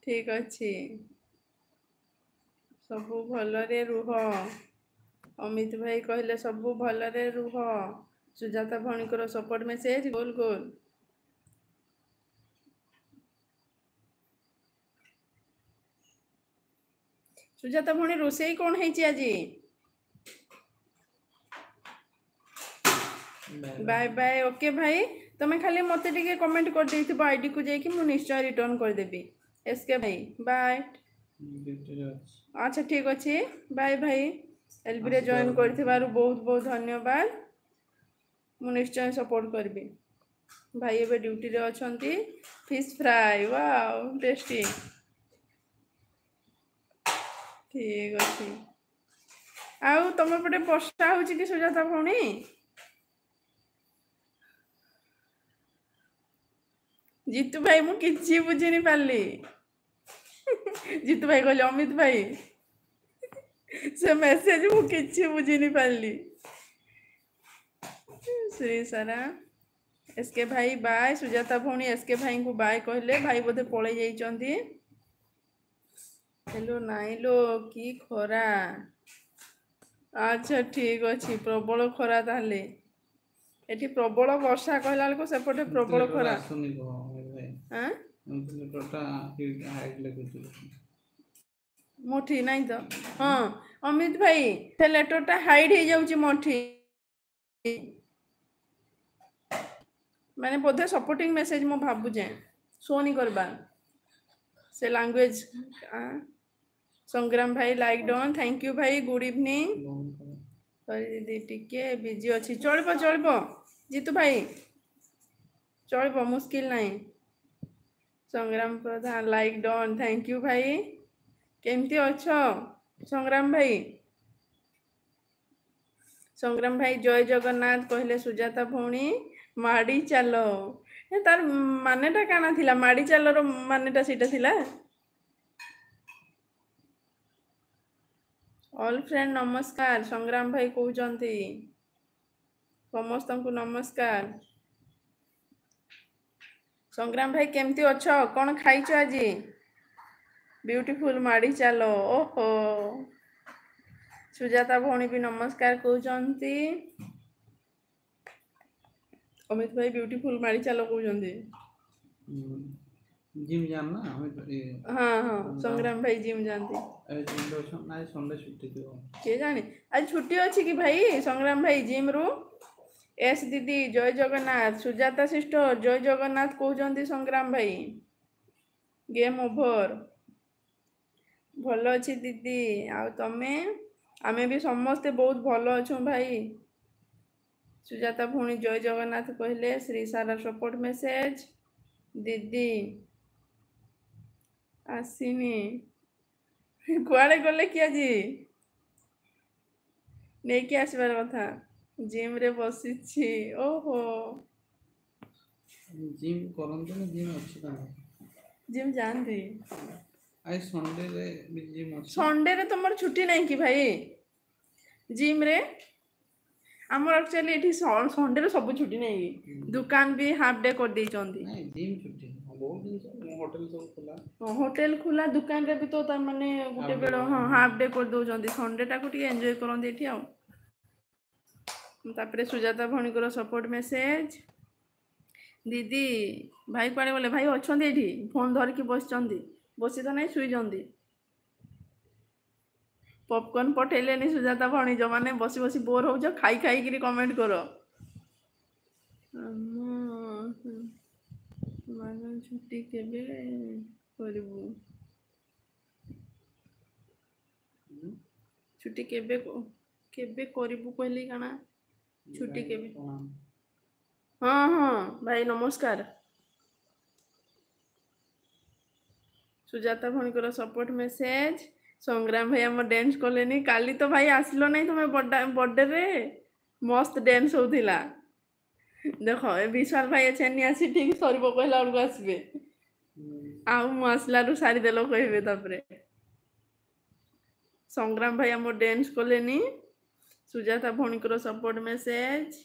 ठीक अच्छी सबू भलरे रुह। अमित भाई कहले सबू भलरे रुह। सुजाता भणीकर सपोर्ट मेसेज गोल गोल। सुजाता भणी रोषेई कौन है आज? Bye bye. ओके भाई तुम्हें खाली मत टे कमेंट कर देथिबो आईडी को जाकि मु निश्चय रिटर्न कर देबी। एसके भाई बाय। अच्छा ठीक अच्छे बाय भाई। एलबी रे जॉइन करथिबारु बहुत बहुत धन्यवाद। मु निश्चय सपोर्ट करबी। भाई एबे ड्यूटी रे अछंती। Fish fry wow tasty. ठीक अच्छे। आउ तुम पटे वर्षा होची कि सुजाता भणी? जीतू भाई मु किछि बुझिनी पारली। जीतू भाई कहले अमित भाई से मेसेज मु किछि बुझिनी पारली। श्री सारा एसके भाई बाय। सुजाता भौणी एसके भाई को बाय कहले। भाई बोधे पळे जाइचंती। हेलो नाइलो की खरा। अच्छा ठीक अच्छी प्रबल खरा ताले एठी प्रबल वर्षा कहला को सेपटे प्रबल खरा। हां मोठी नहीं तो हाँ अमित भाई से लेटरटा हाइड हो जाउची मोठी माने बोधे सपोर्टिंग मेसेज मो भाबु जे शो नहीं करबा से लैंग्वेज। संग्राम भाई लाइक डन थैंक यू भाई गुड इवनिंग। सॉरी दीदी टिके बिजी अच्छी चलबो जीतू भाई चलबो मुश्किल नहीं। संग्राम प्रधान लाइक डन थैंक यू भाई। केमती अच्छो संग्राम भाई? संग्राम भाई जय जगन्नाथ कहले सुजाता भौणी माड़ी चलो तार मानेटा काना थिला माड़ी चलो मानेटा सीटा थिला। ऑल फ्रेंड नमस्कार संग्राम भाई कहउचंती समस्त को नमस्कार। संग्राम भाई केमती अच्छो कौन खाइछ आज? ब्यूटीफुल माड़ी चलो ओहो सुजाता भौणी भी नमस्कार कहउचंती। अमित भाई ब्यूटीफुल माड़ी चलो कहउचंती। जिम जान ना अमित हाँ हाँ संग्राम भाई जिम जानती। आज संडे छुट्टी थी के जाने आज छुट्टी अच्छी कि भाई संग्राम भाई जिम रु। एस दीदी जय जगन्नाथ। सुजाता सिस्टर जय जगन्नाथ कहउचंती संग्राम भाई। गेम ओवर भल अच्छी दीदी आ तमे आमे भी समस्ते बहुत भल अच्छु भाई। सुजाता भौणी जय जगन्नाथ कहले। श्री सारा सपोर्ट मेसेज दीदी आसीनी कुआड़े गले कि आज नहीं कि आसबार कथा जिम रे बसिछि। ओहो जिम करंतो ना जिम अछि ना जिम जानती आज संडे रे भी जिम अछि। संडे रे तुमर छुट्टी नहीं कि भाई जिम रे? हमर एक्चुअली एठी संडे रे सब छुट्टी नहीं दुकान भी हाफ डे कर दै चंदी। नहीं जिम छुट्टी बहुत दिन होटल सब खुला। होटल खुला दुकान रे भी तो तार माने गुटे बेलो हां हाफ डे कर दो चंदी संडे टा को टी एन्जॉय करन एठी आ। तापरे सुजाता भणीकर सपोर्ट मेसेज दीदी भाई पाड़े बोले भाई अछंती एठी फोन धर के बसचंदी बसी तो नहीं सुई जंदी। पॉपकॉर्न पठेलेनी सुजाता भणी जो माने बसी बसी बोर हो जाओ खाई खाई किरी कमेंट करो। माने छुट्टी केबे करबू? छुट्टी केबे केबे करबू कहली काना छुट्टी केबे? हाँ हाँ भाई नमस्कार। सुजाता भणीकर सपोर्ट मेसेज संग्राम भाई हम डांस कलेनी काली तो भाई आसलो नहीं तुम्हें बर्थडे रे मस्त डांस होथिला। देखो ए विशाल भाई छेनी आसी ठीक सरबो कहला और आसबे आउ मु आसलारु सारी देलो कहबे तापरे संग्राम भाई हम डांस कलेनी सुजाता भणीकर सपोर्ट मेसेज